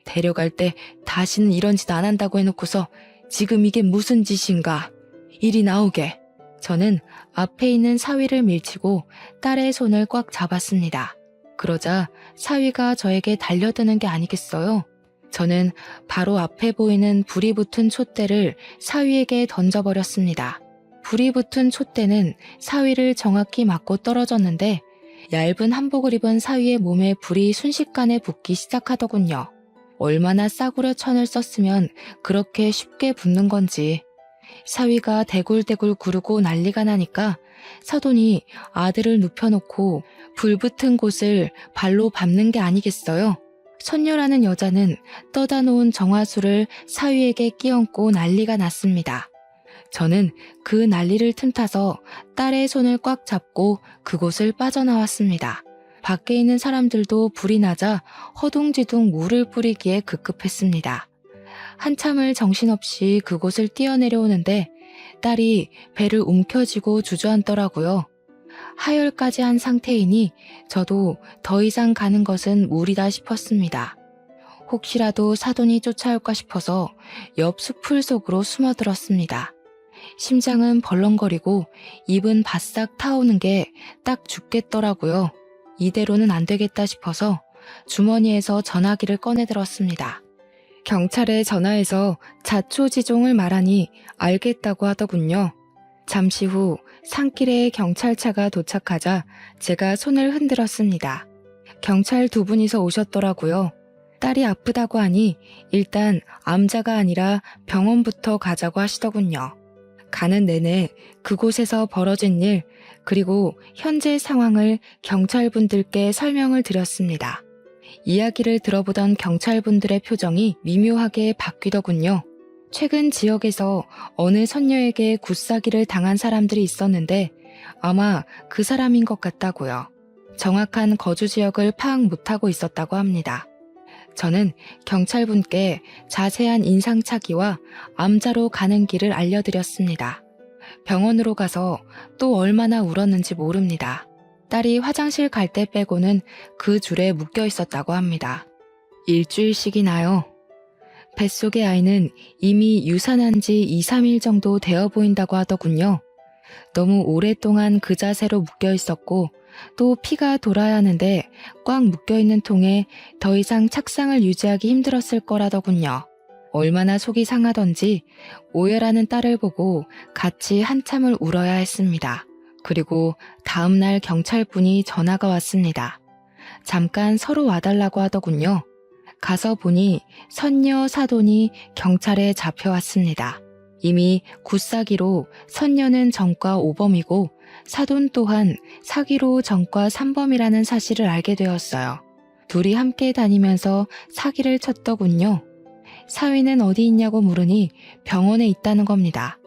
데려갈 때 다시는 이런 짓 안 한다고 해놓고서 지금 이게 무슨 짓인가? 이리 나오게. 저는 앞에 있는 사위를 밀치고 딸의 손을 꽉 잡았습니다. 그러자 사위가 저에게 달려드는 게 아니겠어요? 저는 바로 앞에 보이는 불이 붙은 촛대를 사위에게 던져버렸습니다. 불이 붙은 촛대는 사위를 정확히 맞고 떨어졌는데 얇은 한복을 입은 사위의 몸에 불이 순식간에 붙기 시작하더군요. 얼마나 싸구려 천을 썼으면 그렇게 쉽게 붙는 건지. 사위가 대굴대굴 구르고 난리가 나니까 사돈이 아들을 눕혀놓고 불 붙은 곳을 발로 밟는 게 아니겠어요? 선녀라는 여자는 떠다 놓은 정화수를 사위에게 끼얹고 난리가 났습니다. 저는 그 난리를 틈타서 딸의 손을 꽉 잡고 그곳을 빠져나왔습니다. 밖에 있는 사람들도 불이 나자 허둥지둥 물을 뿌리기에 급급했습니다. 한참을 정신없이 그곳을 뛰어내려오는데 딸이 배를 움켜쥐고 주저앉더라고요. 하혈까지 한 상태이니 저도 더 이상 가는 것은 무리다 싶었습니다. 혹시라도 사돈이 쫓아올까 싶어서 옆 수풀 속으로 숨어들었습니다. 심장은 벌렁거리고 입은 바싹 타오는 게 딱 죽겠더라고요. 이대로는 안 되겠다 싶어서 주머니에서 전화기를 꺼내들었습니다. 경찰에 전화해서 자초지종을 말하니 알겠다고 하더군요. 잠시 후 산길에 경찰차가 도착하자 제가 손을 흔들었습니다. 경찰 두 분이서 오셨더라고요. 딸이 아프다고 하니 일단 암자가 아니라 병원부터 가자고 하시더군요. 가는 내내 그곳에서 벌어진 일 그리고 현재 상황을 경찰분들께 설명을 드렸습니다. 이야기를 들어보던 경찰분들의 표정이 미묘하게 바뀌더군요. 최근 지역에서 어느 선녀에게 굿사기를 당한 사람들이 있었는데 아마 그 사람인 것 같다고요. 정확한 거주 지역을 파악 못하고 있었다고 합니다. 저는 경찰분께 자세한 인상착의와 암자로 가는 길을 알려드렸습니다. 병원으로 가서 또 얼마나 울었는지 모릅니다. 딸이 화장실 갈 때 빼고는 그 줄에 묶여 있었다고 합니다. 일주일씩이나요. 뱃속의 아이는 이미 유산한 지 2, 3일 정도 되어 보인다고 하더군요. 너무 오랫동안 그 자세로 묶여 있었고 또 피가 돌아야 하는데 꽉 묶여 있는 통에 더 이상 착상을 유지하기 힘들었을 거라더군요. 얼마나 속이 상하던지 오열하는 딸을 보고 같이 한참을 울어야 했습니다. 그리고 다음날 경찰분이 전화가 왔습니다. 잠깐 서로 와달라고 하더군요. 가서 보니 선녀 사돈이 경찰에 잡혀왔습니다. 이미 굿사기로 선녀는 전과 5범이고 사돈 또한 사기로 전과 3범이라는 사실을 알게 되었어요. 둘이 함께 다니면서 사기를 쳤더군요. 사위는 어디 있냐고 물으니 병원에 있다는 겁니다.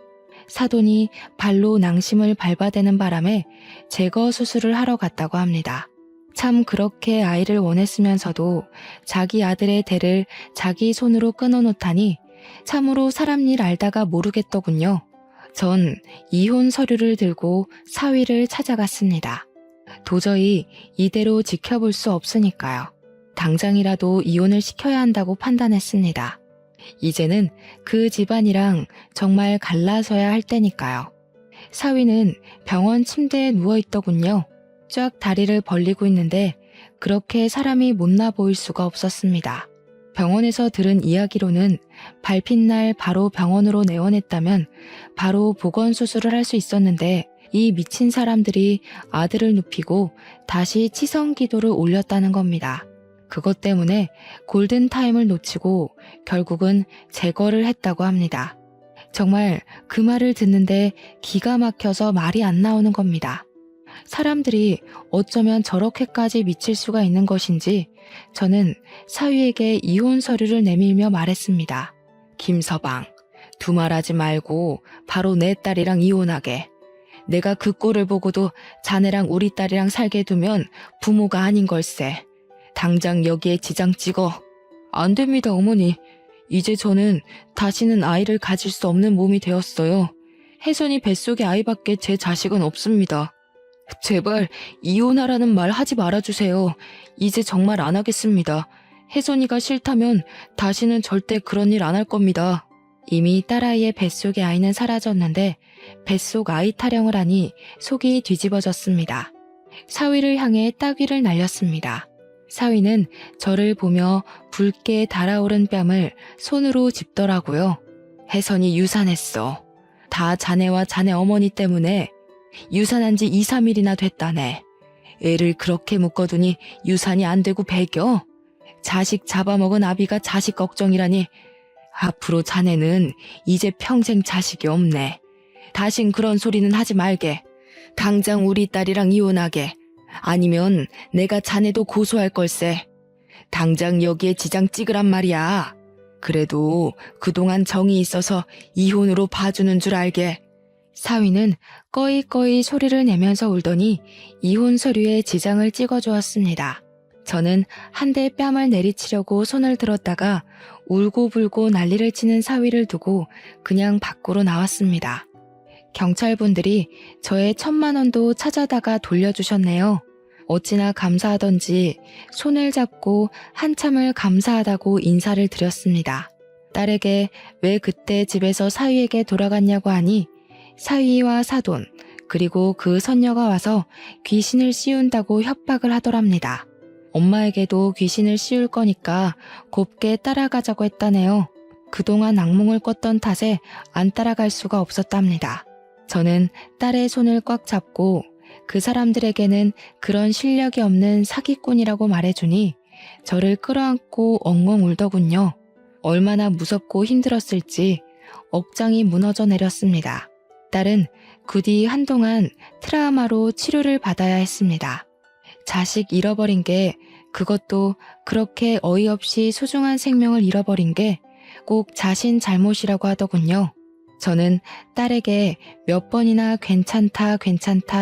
사돈이 발로 낭심을 밟아대는 바람에 제거 수술을 하러 갔다고 합니다. 참 그렇게 아이를 원했으면서도 자기 아들의 대를 자기 손으로 끊어놓다니 참으로 사람 일 알다가 모르겠더군요. 전 이혼 서류를 들고 사위를 찾아갔습니다. 도저히 이대로 지켜볼 수 없으니까요. 당장이라도 이혼을 시켜야 한다고 판단했습니다. 이제는 그 집안이랑 정말 갈라서야 할 때니까요. 사위는 병원 침대에 누워있더군요. 쫙 다리를 벌리고 있는데 그렇게 사람이 못나 보일 수가 없었습니다. 병원에서 들은 이야기로는 밟힌 날 바로 병원으로 내원했다면 바로 보건수술을 할 수 있었는데 이 미친 사람들이 아들을 눕히고 다시 치성기도를 올렸다는 겁니다. 그것 때문에 골든타임을 놓치고 결국은 제거를 했다고 합니다. 정말 그 말을 듣는데 기가 막혀서 말이 안 나오는 겁니다. 사람들이 어쩌면 저렇게까지 미칠 수가 있는 것인지 저는 사위에게 이혼 서류를 내밀며 말했습니다. 김서방, 두말하지 말고 바로 내 딸이랑 이혼하게. 내가 그 꼴을 보고도 자네랑 우리 딸이랑 살게 두면 부모가 아닌 걸세. 당장 여기에 지장 찍어. 안 됩니다, 어머니. 이제 저는 다시는 아이를 가질 수 없는 몸이 되었어요. 혜선이 뱃속에 아이밖에 제 자식은 없습니다. 제발 이혼하라는 말 하지 말아주세요. 이제 정말 안 하겠습니다. 혜선이가 싫다면 다시는 절대 그런 일 안 할 겁니다. 이미 딸아이의 뱃속의 아이는 사라졌는데 뱃속 아이 타령을 하니 속이 뒤집어졌습니다. 사위를 향해 따귀를 날렸습니다. 사위는 저를 보며 붉게 달아오른 뺨을 손으로 짚더라고요. 혜선이 유산했어. 다 자네와 자네 어머니 때문에. 유산한 지 2, 3일이나 됐다네. 애를 그렇게 묶어두니 유산이 안 되고 배겨? 자식 잡아먹은 아비가 자식 걱정이라니. 앞으로 자네는 이제 평생 자식이 없네. 다신 그런 소리는 하지 말게. 당장 우리 딸이랑 이혼하게. 아니면 내가 자네도 고소할 걸세. 당장 여기에 지장 찍으란 말이야. 그래도 그동안 정이 있어서 이혼으로 봐주는 줄 알게. 사위는 꺼이꺼이 소리를 내면서 울더니 이혼 서류에 지장을 찍어주었습니다. 저는 한 대 뺨을 내리치려고 손을 들었다가 울고불고 난리를 치는 사위를 두고 그냥 밖으로 나왔습니다. 경찰분들이 저의 1,000만 원도 찾아다가 돌려주셨네요. 어찌나 감사하던지 손을 잡고 한참을 감사하다고 인사를 드렸습니다. 딸에게 왜 그때 집에서 사위에게 돌아갔냐고 하니 사위와 사돈 그리고 그 선녀가 와서 귀신을 씌운다고 협박을 하더랍니다. 엄마에게도 귀신을 씌울 거니까 곱게 따라가자고 했다네요. 그동안 악몽을 꿨던 탓에 안 따라갈 수가 없었답니다. 저는 딸의 손을 꽉 잡고 그 사람들에게는 그런 실력이 없는 사기꾼이라고 말해주니 저를 끌어안고 엉엉 울더군요. 얼마나 무섭고 힘들었을지 억장이 무너져 내렸습니다. 딸은 그 뒤 한동안 트라우마로 치료를 받아야 했습니다. 자식 잃어버린 게, 그것도 그렇게 어이없이 소중한 생명을 잃어버린 게 꼭 자신 잘못이라고 하더군요. 저는 딸에게 몇 번이나 괜찮다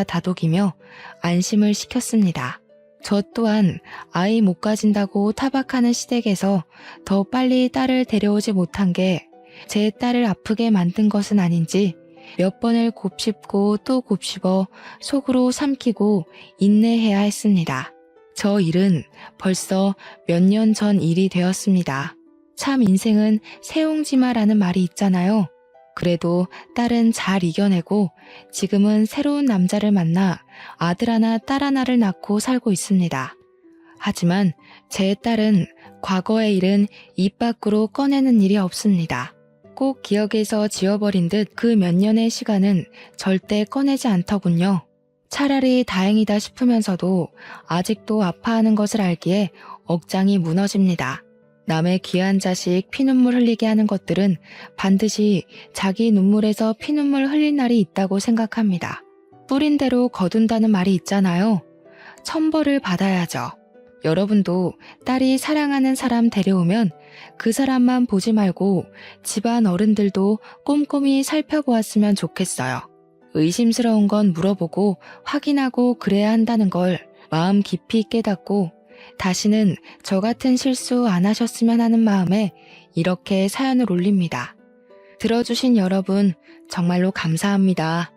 다독이며 안심을 시켰습니다. 저 또한 아이 못 가진다고 타박하는 시댁에서 더 빨리 딸을 데려오지 못한 게 제 딸을 아프게 만든 것은 아닌지 몇 번을 곱씹고 또 곱씹어 속으로 삼키고 인내해야 했습니다. 저 일은 벌써 몇 년 전 일이 되었습니다. 참 인생은 새옹지마라는 말이 있잖아요. 그래도 딸은 잘 이겨내고 지금은 새로운 남자를 만나 아들 하나 딸 하나를 낳고 살고 있습니다. 하지만 제 딸은 과거의 일은 입 밖으로 꺼내는 일이 없습니다. 꼭 기억에서 지워버린 듯 그 몇 년의 시간은 절대 꺼내지 않더군요. 차라리 다행이다 싶으면서도 아직도 아파하는 것을 알기에 억장이 무너집니다. 남의 귀한 자식 피눈물 흘리게 하는 것들은 반드시 자기 눈물에서 피눈물 흘릴 날이 있다고 생각합니다. 뿌린 대로 거둔다는 말이 있잖아요. 천벌을 받아야죠. 여러분도 딸이 사랑하는 사람 데려오면 그 사람만 보지 말고 집안 어른들도 꼼꼼히 살펴보았으면 좋겠어요. 의심스러운 건 물어보고 확인하고 그래야 한다는 걸 마음 깊이 깨닫고 다시는 저 같은 실수 안 하셨으면 하는 마음에 이렇게 사연을 올립니다. 들어주신 여러분 정말로 감사합니다.